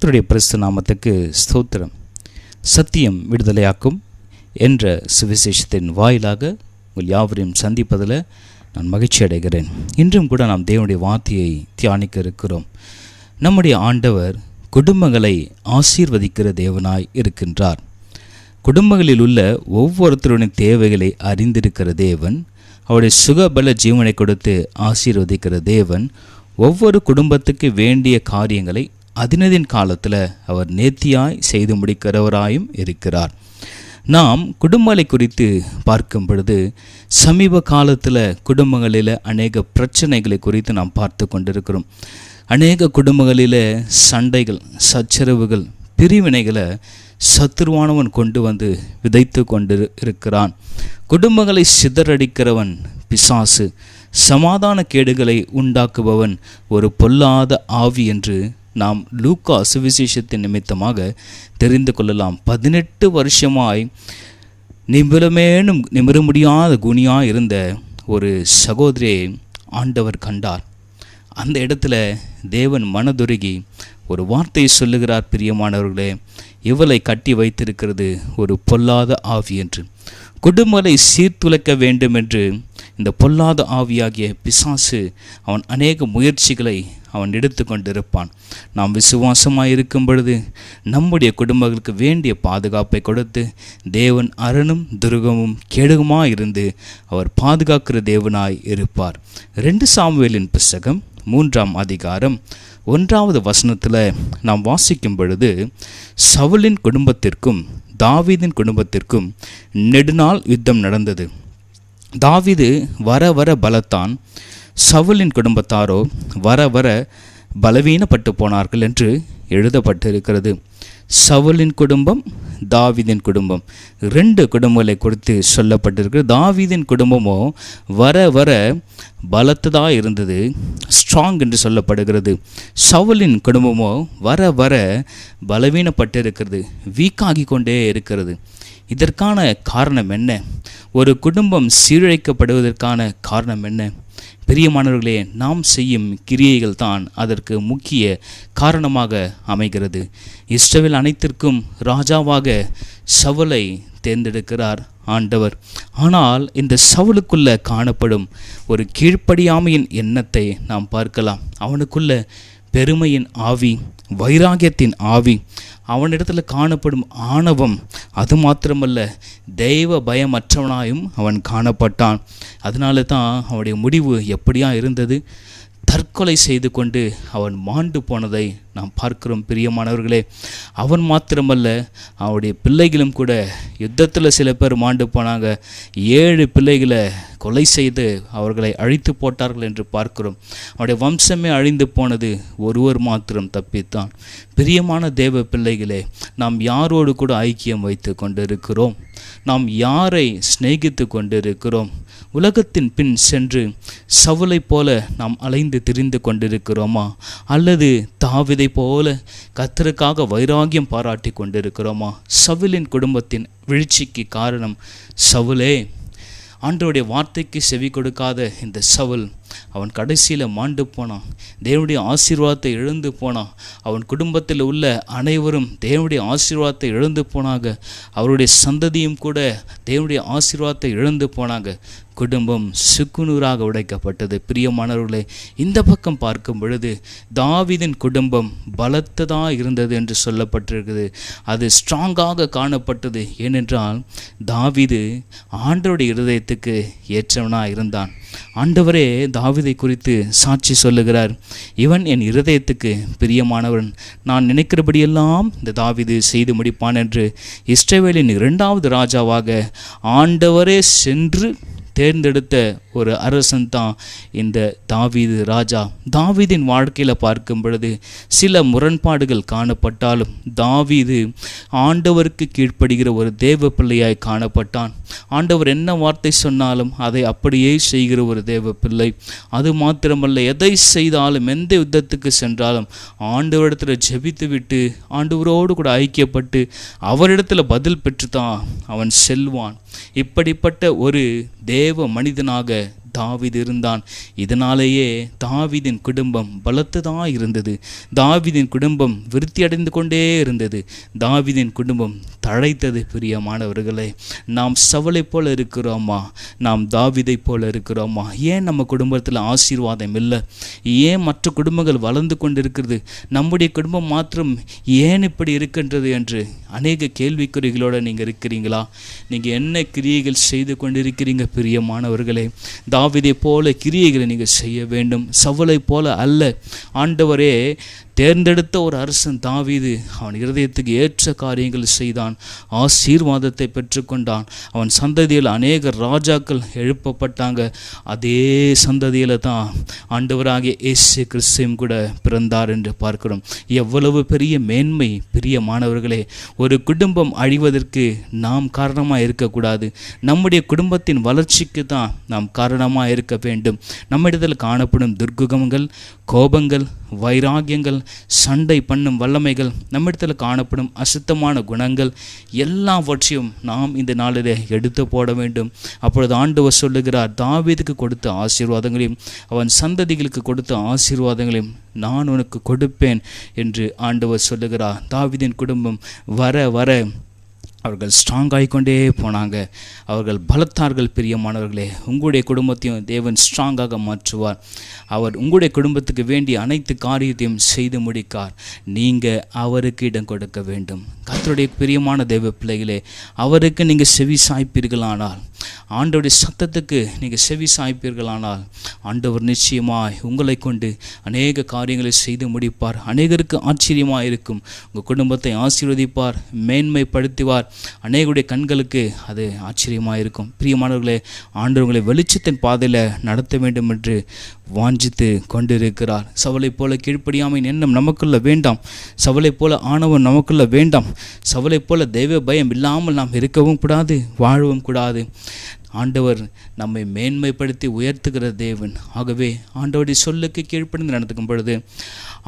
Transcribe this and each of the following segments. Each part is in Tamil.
கர்த்தருடைய பரிசுத்த நாமத்துக்கு ஸ்தோத்திரம். சத்தியம் விடுதலையாக்கும் என்ற சுவிசேஷத்தின் வாயிலாக உங்கள் யாவரையும் சந்திப்பதில் நான் மகிழ்ச்சி அடைகிறேன். இன்றும் கூட நாம் தேவனுடைய வார்த்தையை தியானிக்க இருக்கிறோம். நம்முடைய ஆண்டவர் குடும்பங்களை ஆசீர்வதிக்கிற தேவனாய் இருக்கின்றார். குடும்பங்களில் உள்ள ஒவ்வொருத்தருடைய தேவைகளை அறிந்திருக்கிற தேவன், அவருடைய சுகபல ஜீவனை கொடுத்து ஆசீர்வதிக்கிற தேவன், ஒவ்வொரு குடும்பத்துக்கு வேண்டிய காரியங்களை அதினதின் காலத்தில் அவர் நேர்த்தியாய் செய்து முடிக்கிறவராயும் இருக்கிறார். நாம் குடும்பங்களை குறித்து பார்க்கும் பொழுது சமீப காலத்தில் குடும்பங்களில் அநேக பிரச்சனைகளை குறித்து நாம் பார்த்து கொண்டிருக்கிறோம். அநேக குடும்பங்களில் சண்டைகள், சச்சரவுகள், பிரிவினைகளை சத்துருவானவன் கொண்டு வந்து விதைத்து கொண்டு இருக்கிறான். குடும்பங்களை சிதறடிக்கிறவன் பிசாசு, சமாதான கேடுகளை உண்டாக்குபவன் ஒரு பொல்லாத ஆவி என்று நாம் லூக்கா சுவிசேஷத்தின் நிமித்தமாக தெரிந்து கொள்ளலாம். 18 வருஷமாய் நிமிர முடியாத குனியாய் இருந்த ஒரு சகோதரியை ஆண்டவர் கண்டார். அந்த இடத்துல தேவன் மனதுருகி ஒரு வார்த்தையை சொல்லுகிறார், பிரியமானவர்களே, இவளை கட்டி வைத்திருக்கிறது ஒரு பொல்லாத ஆவி என்று. குடும்பங்களை சீர்துளைக்க வேண்டும் என்று இந்த பொல்லாத ஆவியாகிய பிசாசு அவன் அநேக முயற்சிகளை அவன் எடுத்து கொண்டிருப்பான். நாம் விசுவாசமாக இருக்கும் பொழுது நம்முடைய குடும்பங்களுக்கு வேண்டிய பாதுகாப்பை கொடுத்து தேவன் அரணும் துருகமும் கேடுகுமாய் இருந்து அவர் பாதுகாக்கிற தேவனாய் இருப்பார். 2 சாமுவேலின் புஸ்தகம் 3ஆம் அதிகாரம் 1வது வசனத்தில் நாம் வாசிக்கும் பொழுது, சவுலின் குடும்பத்திற்கும் தாவீதின் குடும்பத்திற்கும் நெடுநாள் யுத்தம் நடந்தது. தாவீது வர வர பலத்தான், சவுலின் குடும்பத்தாரோ வர வர பலவீனப்பட்டு போனார்கள் என்று எழுதப்பட்டிருக்கிறது. சவுலின் குடும்பம், தாவீதின் குடும்பம், 2 குடும்பங்களை குறித்து சொல்லப்பட்டிருக்கு. தாவீதின் குடும்பமோ வர வர பலத்ததாக இருந்தது, ஸ்ட்ராங் என்று சொல்லப்படுகிறது. சவுலின் குடும்பமோ வர வர பலவீனப்பட்டிருக்கிறது, வீக்காகி கொண்டே இருக்கிறது. இதற்கான காரணம் என்ன? ஒரு குடும்பம் சீரழிக்கப்படுவதற்கான காரணம் என்ன? பிரியமானவர்களே, நாம் செய்யும் கிரியைகள் தான் அதற்கு முக்கிய காரணமாக அமைகிறது. இஸ்ரவேல் அனைத்திற்கும் ராஜாவாக சவுலை தேர்ந்தெடுக்கிறார் ஆண்டவர். ஆனால் இந்த சவுலுக்குள்ள காணப்படும் ஒரு கீழ்ப்படியாமையின் எண்ணத்தை நாம் பார்க்கலாம். அவனுக்குள்ள பெருமையின் ஆவி, வைராகியத்தின் ஆவி, அவனிடத்தில் காணப்படும் ஆணவம், அது மாத்திரமல்ல தெய்வ பயமற்றவனாயும் அவன் காணப்பட்டான். அதனால தான் அவனுடைய முடிவு எப்படியா இருந்தது? தற்கொலை செய்து கொண்டு அவன் மாண்டு போனதை நாம் பார்க்கிறோம். பிரியமானவர்களே, அவன் மாத்திரமல்ல, அவனுடைய பிள்ளைகளும் கூட யுத்தத்தில் சில பேர் மாண்டு போனாங்க. 7 பிள்ளைகளை கொலை செய்து அவர்களை அழித்து போட்டார்கள் என்று பார்க்கிறோம். அவனுடைய வம்சமே அழிந்து போனது, ஒருவர் மாத்திரம் தப்பித்தான். பிரியமான தேவ பிள்ளைகளே, நாம் யாரோடு கூட ஐக்கியம் வைத்து கொண்டிருக்கிறோம்? நாம் யாரை சிநேகித்து கொண்டிருக்கிறோம்? உலகத்தின் பின் சென்று சவுலை போல நாம் அலைந்து திரிந்து கொண்டிருக்கிறோமா? அல்லது தாவீதை போல கர்த்தருக்காக வைராகியம் பாராட்டி கொண்டிருக்கிறோமா? சவுலின் குடும்பத்தின் வீழ்ச்சிக்கு காரணம் சவுலே. ஆண்டவருடைய வார்த்தைக்கு செவி கொடுக்காத இந்த சவுல், அவன் கடைசியில் மாண்டு போனான். தேவனுடைய ஆசீர்வாதத்தை இழந்து போனான். அவன் குடும்பத்தில் உள்ள அனைவரும் தேவனுடைய ஆசீர்வாதத்தை இழந்து போனாங்க. அவருடைய சந்ததியும் கூட தேவனுடைய ஆசீர்வாதத்தை இழந்து போனாங்க. குடும்பம் சுக்குநூறாக உடைக்கப்பட்டது. பிரியமானவர்களே, இந்த பக்கம் பார்க்கும் பொழுது தாவீதின் குடும்பம் பலத்ததாக இருந்தது என்று சொல்லப்பட்டிருக்குது. அது ஸ்ட்ராங்காக காணப்பட்டது. ஏனென்றால் தாவீது ஆண்டவருடைய இருதயத்துக்கு ஏற்றவனாக இருந்தான். ஆண்டவரே தாவீதை குறித்து சாட்சி சொல்லுகிறார், இவன் என் இருதயத்துக்கு பிரியமானவன், நான் நினைக்கிறபடியெல்லாம் இந்த தாவீது செய்து முடிப்பான் என்று. இஸ்ரவேலின் 2வது ராஜாவாக ஆண்டவரே சென்று தேர்ந்தெடுத்த ஒரு அரசன் தான் இந்த தாவீது ராஜா. தாவீதின் வாழ்க்கையில் பார்க்கும் பொழுது சில முரண்பாடுகள் காணப்பட்டாலும் தாவீது ஆண்டவருக்கு கீழ்ப்படுகிற ஒரு தேவ பிள்ளையாய் காணப்பட்டான். ஆண்டவர் என்ன வார்த்தை சொன்னாலும் அதை அப்படியே செய்கிற ஒரு தேவ பிள்ளை. அது மாத்திரமல்ல, எதை செய்தாலும், எந்த யுத்தத்துக்கு சென்றாலும் ஆண்டவரிடத்தில் ஜெபித்து விட்டு ஆண்டவரோடு கூட ஐக்கியப்பட்டு அவரிடத்தில் பதில் பெற்று தான் அவன் செல்வான். இப்படிப்பட்ட ஒரு தேவ மனிதனாக தாவீது இருந்தான். இதனாலேயே தாவீதின் குடும்பம் பலத்ததாக இருந்தது. தாவீதின் குடும்பம் விருத்தியடைந்து கொண்டே இருந்தது. தாவீதின் குடும்பம் தழைத்தது. பிரியமானவர்களே, நாம் சவுலை போல இருக்கிறோமா? நாம் தாவீதை போல இருக்கிறோமா? ஏன் நம்ம குடும்பத்தில் ஆசீர்வாதம் இல்லை? ஏன் மற்ற குடும்பங்கள் வளர்ந்து கொண்டிருக்கிறது, நம்முடைய குடும்பம் மாத்திரம் ஏன் இப்படி இருக்கின்றது என்று அநேக கேள்விக்குறிகளோடு நீங்கள் இருக்கிறீங்களா? நீங்கள் என்ன கிரியைகள் செய்து கொண்டிருக்கிறீங்க? பிரியமானவர்களே, தாவீதை போல கிரியைகளை நீங்கள் செய்ய வேண்டும், சவுலை போல அல்ல. ஆண்டவரே தேர்ந்தெடுத்த ஒரு அரசன் தாவீது. அவன் இருதயத்துக்கு ஏற்ற காரியங்கள் செய்தான், ஆசீர்வாதத்தை பெற்றுக்கொண்டான். அவன் சந்ததியில் அநேக ராஜாக்கள் எழுப்பப்பட்டாங்க. அதே சந்ததியில் தான் ஆண்டவராகிய இயேசு கிறிஸ்துவும் கூட பிறந்தார் என்று பார்க்கிறோம். எவ்வளவு பெரிய மேன்மை! பிரியமானவர்களே, ஒரு குடும்பம் அழிவதற்கு நாம் காரணமாக இருக்கக்கூடாது. நம்முடைய குடும்பத்தின் வளர்ச்சிக்கு தான் நாம் காரணமாக இருக்க வேண்டும். நம்மிடத்தில் காணப்படும் துர்குணங்கள், கோபங்கள், வைராகியங்கள், சண்டை பண்ணும் வல்லமைகள், நம்மிடத்தில் காணப்படும் அசுத்தமான குணங்கள் எல்லாவற்றையும் நாம் இந்த நாளிலே எடுத்து போட வேண்டும். அப்பொழுது ஆண்டவர் சொல்லுகிறார், தாவீதுக்கு கொடுத்த ஆசீர்வாதங்களையும் அவன் சந்ததிகளுக்கு கொடுத்த ஆசீர்வாதங்களையும் நான் உனக்கு கொடுப்பேன் என்று ஆண்டவர் சொல்லுகிறார். தாவீதின் குடும்பம் வர வர அவர்கள் ஸ்ட்ராங் ஆகிக்கொண்டே போனாங்க. அவர்கள் பலத்தார்கள். பிரியமானவர்களே, உங்களுடைய குடும்பத்தையும் தேவன் ஸ்ட்ராங்காக மாற்றுவார். அவர் உங்களுடைய குடும்பத்துக்கு வேண்டிய அனைத்து காரியத்தையும் செய்து முடிக்கார். நீங்கள் அவருக்கு இடம் கொடுக்க வேண்டும். கர்த்தருடைய பிரியமான தேவ பிள்ளைகளே, அவருக்கு நீங்கள் செவி சாய்ப்பீர்களானால், ஆண்டவருடைய சத்தத்துக்கு நீங்கள் செவி சாய்ப்பீர்களானால், ஆண்டவர் நிச்சயமாய் உங்களை கொண்டு அநேக காரியங்களை செய்து முடிப்பார். அநேகருக்கு ஆச்சரியமாக இருக்கும். உங்கள் குடும்பத்தை ஆசீர்வதிப்பார், மேன்மைப்படுத்துவார். அநேகருடைய கண்களுக்கு அது ஆச்சரியமாக இருக்கும். பிரியமானவர்களே, ஆண்டவர் உங்களை வெளிச்சத்தின் பாதையில் நடத்த வேண்டும் என்று வாஞ்சித்து கொண்டிருக்கிறார். சவுலை போல கீழ்ப்படியாமையின் எண்ணம் நமக்குள்ள வேண்டாம். சவுலை போல ஆணவம் நமக்குள்ள வேண்டாம். சவுலை போல தெய்வ பயம் இல்லாமல் நாம் இருக்கவும் கூடாது, வாழவும் கூடாது. ஆண்டவர் நம்மை மேன்மைப்படுத்தி உயர்த்துகிற தேவன். ஆகவே ஆண்டவருடைய சொல்லுக்கு கீழ்ப்படிந்து நடந்துக்கும் பொழுது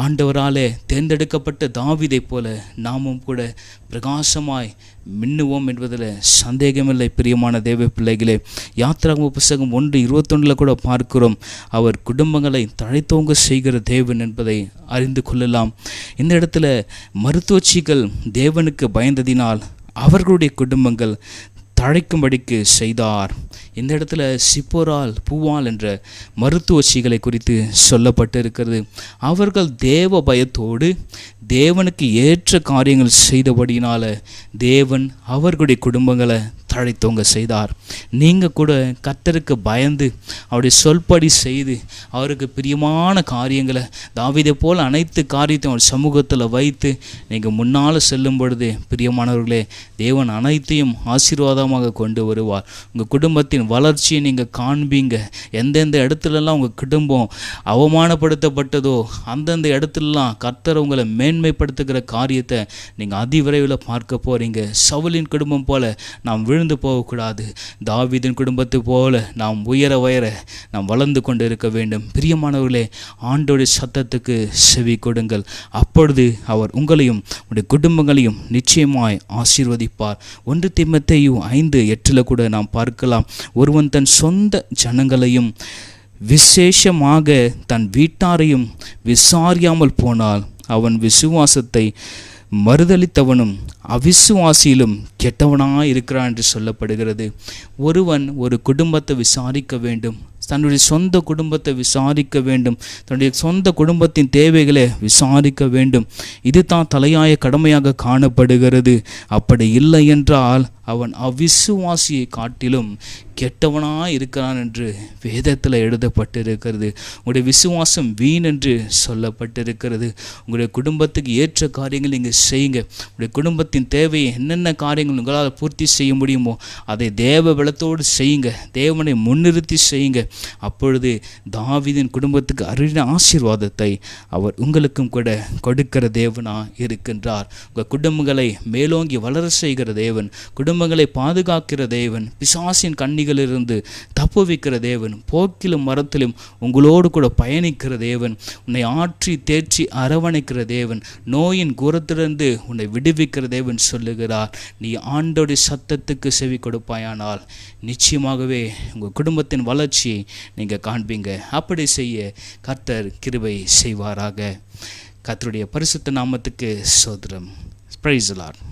ஆண்டவராலே தேர்ந்தெடுக்கப்பட்ட தாவீதை போல நாமும் கூட பிரகாசமாய் மின்னுவோம் என்பதில் சந்தேகமில்லை. பிரியமான தேவ பிள்ளைகளே, யாத்திராகம புத்தகம் 1:21 கூட பார்க்கிறோம், அவர் குடும்பங்களை தழைத்தோங்க செய்கிற தேவன் என்பதை அறிந்து கொள்ளலாம். இந்த இடத்துல மருத்துவச்சிகள் தேவனுக்கு பயந்ததினால் அவர்களுடைய குடும்பங்கள் தழைக்கும்படிக்கு செய்தார். இந்த இடத்துல சிப்போரால் பூவால் என்ற மருத்துவச்சிகளை குறித்து சொல்லப்பட்டு இருக்கிறது. அவர்கள் தேவ பயத்தோடு தேவனுக்கு ஏற்ற காரியங்கள் செய்தபடியினால தேவன் அவர்களுடைய குடும்பங்களை தழைத்தோங்க செய்தார். நீங்கள் கூட கர்த்தருக்கு பயந்து அவருடைய சொல்படி செய்து அவருக்கு பிரியமான காரியங்களை தாவீதை போல் அனைத்து காரியத்தையும் அவர் சமூகத்தில் வைத்து நீங்கள் முன்னால் செல்லும் பொழுது, பிரியமானவர்களே, தேவன் அனைத்தையும் ஆசீர்வாதமாக கொண்டு வருவார். உங்கள் குடும்பத்தின் வளர்ச்சியை நீங்கள் காண்பீங்க. எந்தெந்த இடத்துலலாம் உங்கள் குடும்பம் அவமானப்படுத்தப்பட்டதோ அந்தந்த இடத்துலலாம் கர்த்தர் உங்களை மேன்மைப்படுத்துகிற காரியத்தை நீங்கள் அதிவிரைவில் பார்க்க போகிறீங்க. சவுலின் குடும்பம் போல நாம் விழுந்து போகக்கூடாது. தாவீதின் குடும்பத்தை போல நாம் உயர உயர நாம் வளர்ந்து கொண்டு இருக்க வேண்டும். பிரியமானவர்களே, ஆண்டவருடைய சத்தத்துக்கு செவி கொடுங்கள். அப்பொழுது அவர் உங்களையும் உடைய குடும்பங்களையும் நிச்சயமாய் ஆசீர்வதிப்பார். 1 தீமோத்தேயு 5:8 கூட நாம் பார்க்கலாம், ஒருவன் தன் சொந்த ஜனங்களையும் விசேஷமாக தன் வீட்டாரையும் விசாரியாமல் போனால் அவன் விசுவாசத்தை மறுதலித்தவனும் அவிசுவாசியிலும் கெட்டவனாக இருக்கிறான் என்று சொல்லப்படுகிறது. ஒருவன் ஒரு குடும்பத்தை விசாரிக்க வேண்டும், தன்னுடைய சொந்த குடும்பத்தை விசாரிக்க வேண்டும், தன்னுடைய சொந்த குடும்பத்தின் தேவைகளை விசாரிக்க வேண்டும். இது தான் தலையாய கடமையாக காணப்படுகிறது. அப்படி இல்லை என்றால் அவன் அவிசுவாசியை காட்டிலும் கெட்டவனாக இருக்கிறான் என்று வேதத்தில் எழுதப்பட்டிருக்கிறது. உங்களுடைய விசுவாசம் வீண் என்று சொல்லப்பட்டிருக்கிறது. உங்களுடைய குடும்பத்துக்கு ஏற்ற காரியங்கள் நீங்கள் செய்யுங்க. உங்களுடைய குடும்பத்தின் தேவையை என்னென்ன காரியங்கள் உங்களால் பூர்த்தி செய்ய முடியுமோ அதை தேவ பலத்தோடு செய்யுங்க. தேவனை முன்னிறுத்தி செய்யுங்க. அப்பொழுது தாவீதின் குடும்பத்துக்கு அருளின ஆசீர்வாதத்தை அவர் உங்களுக்கும் கூட கொடுக்கிற தேவனாக இருக்கின்றார். உங்கள் குடும்பங்களை மேலோங்கி வளர செய்கிற தேவன், குடும்பங்களை பாதுகாக்கிற தேவன், பிசாசின் கண்ணிகளிலிருந்து தப்புவிக்கிற தேவன், போக்கிலும் மரத்திலும் உங்களோடு கூட பயணிக்கிற தேவன், உன்னை ஆற்றி தேற்றி அரவணைக்கிற தேவன், நோயின் கூரத்திலிருந்து உன்னை விடுவிக்கிற தேவன் சொல்லுகிறார். நீ ஆண்டோடைய சத்தத்துக்கு செவி கொடுப்பாயானால் நிச்சயமாகவே உங்கள் குடும்பத்தின் வளர்ச்சியை நீங்கள் காண்பீங்க. அப்படி செய்ய கர்த்தர் கிருபை செய்வாராக. கர்த்தருடைய பரிசுத்த நாமத்துக்கு ஸ்தோத்திரம். Praise the Lord.